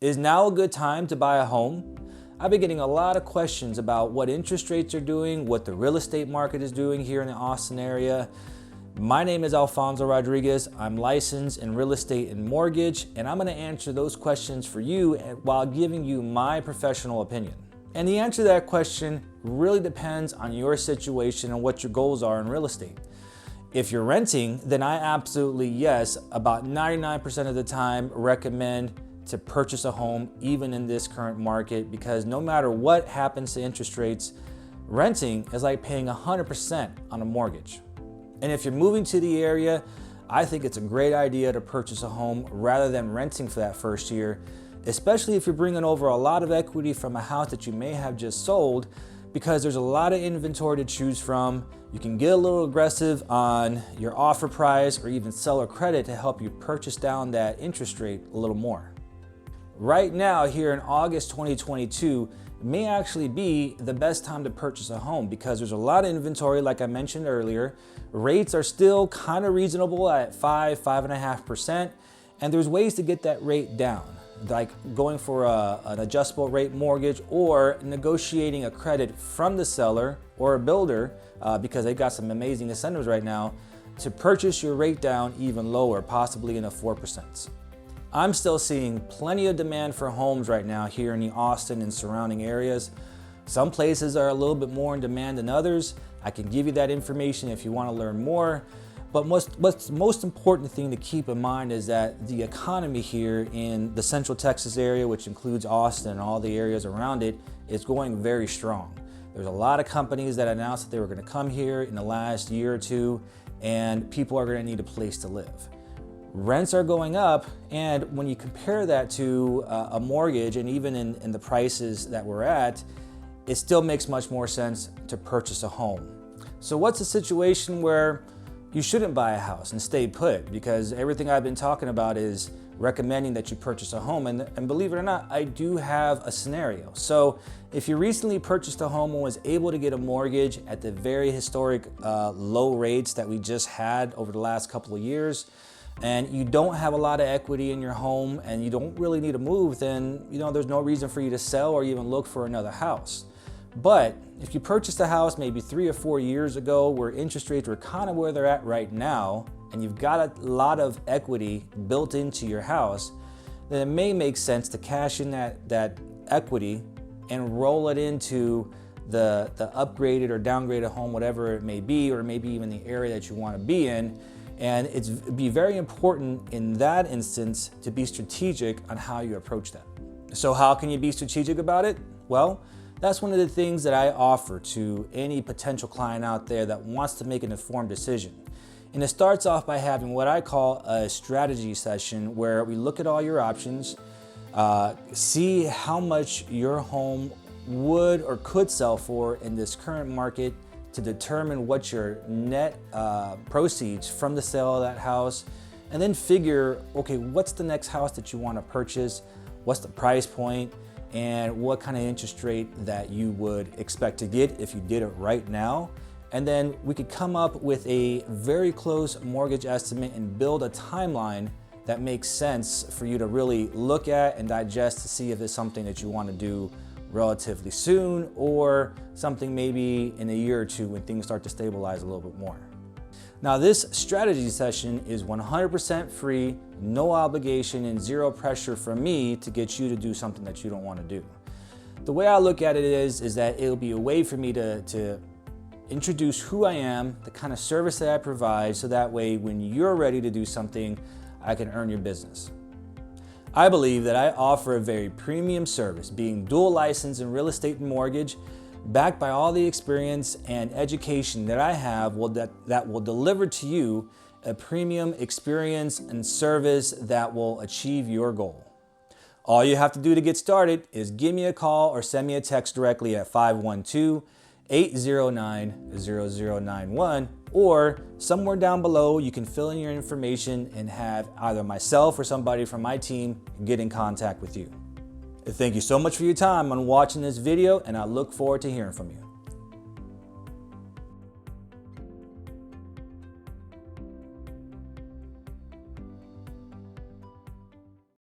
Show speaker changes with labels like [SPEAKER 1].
[SPEAKER 1] Is now a good time to buy a home? I've been getting a lot of questions about what interest rates are doing, what the real estate market is doing here in the Austin area. My name is Alfonso Rodriguez. I'm licensed in real estate and mortgage, and I'm going to answer those questions for you while giving you my professional opinion. And the answer to that question really depends on your situation and what your goals are in real estate. If you're renting, then I absolutely, yes, about 99% of the time recommend to purchase a home even in this current market, because no matter what happens to interest rates, renting is like paying 100% on a mortgage. And if you're moving to the area, I think it's a great idea to purchase a home rather than renting for that first year, especially if you're bringing over a lot of equity from a house that you may have just sold, because there's a lot of inventory to choose from. You can get a little aggressive on your offer price or even seller credit to help you purchase down that interest rate a little more. Right now, here in August 2022, may actually be the best time to purchase a home because there's a lot of inventory, like I mentioned earlier. Rates are still kind of reasonable at 5.5%, and there's ways to get that rate down, like going for an adjustable rate mortgage or negotiating a credit from the seller or a builder, because they've got some amazing incentives right now to purchase your rate down even lower, possibly in the 4%. I'm still seeing plenty of demand for homes right now here in the Austin and surrounding areas. Some places are a little bit more in demand than others. I can give you that information if you want to learn more. But what's the most important thing to keep in mind is that the economy here in the Central Texas area, which includes Austin and all the areas around it, is going very strong. There's a lot of companies that announced that they were going to come here in the last year or two, and people are going to need a place to live. Rents are going up, and when you compare that to a mortgage, and even in the prices that we're at, it still makes much more sense to purchase a home. So what's a situation where you shouldn't buy a house and stay put? Because everything I've been talking about is recommending that you purchase a home, and believe it or not, I do have a scenario. So if you recently purchased a home and was able to get a mortgage at the very historic low rates that we just had over the last couple of years, and you don't have a lot of equity in your home and you don't really need to move, then there's no reason for you to sell or even look for another house. But if you purchased a house maybe 3 or 4 years ago where interest rates were kind of where they're at right now, and you've got a lot of equity built into your house, then it may make sense to cash in that equity and roll it into the upgraded or downgraded home, whatever it may be, or maybe even the area that you want to be in. And it'd be very important in that instance to be strategic on how you approach that. So how can you be strategic about it? Well, that's one of the things that I offer to any potential client out there that wants to make an informed decision. And it starts off by having what I call a strategy session, where we look at all your options, see how much your home would or could sell for in this current market, to determine what your net proceeds from the sale of that house, and then figure, okay, what's the next house that you want to purchase, what's the price point, and what kind of interest rate that you would expect to get if you did it right now. And then we could come up with a very close mortgage estimate and build a timeline that makes sense for you to really look at and digest to see if it's something that you want to do relatively soon, or something maybe in a year or two when things start to stabilize a little bit more. Now, this strategy session is 100% free, no obligation, and zero pressure from me to get you to do something that you don't want to do. The way I look at it is that it'll be a way for me to introduce who I am, the kind of service that I provide, so that way when you're ready to do something, I can earn your business. I believe that I offer a very premium service, being dual licensed in real estate and mortgage, backed by all the experience and education that I have that will deliver to you a premium experience and service that will achieve your goal. All you have to do to get started is give me a call or send me a text directly at 512-809-0091, or somewhere down below you can fill in your information and have either myself or somebody from my team get in contact with you. Thank you so much for your time on watching this video, and I look forward to hearing from you.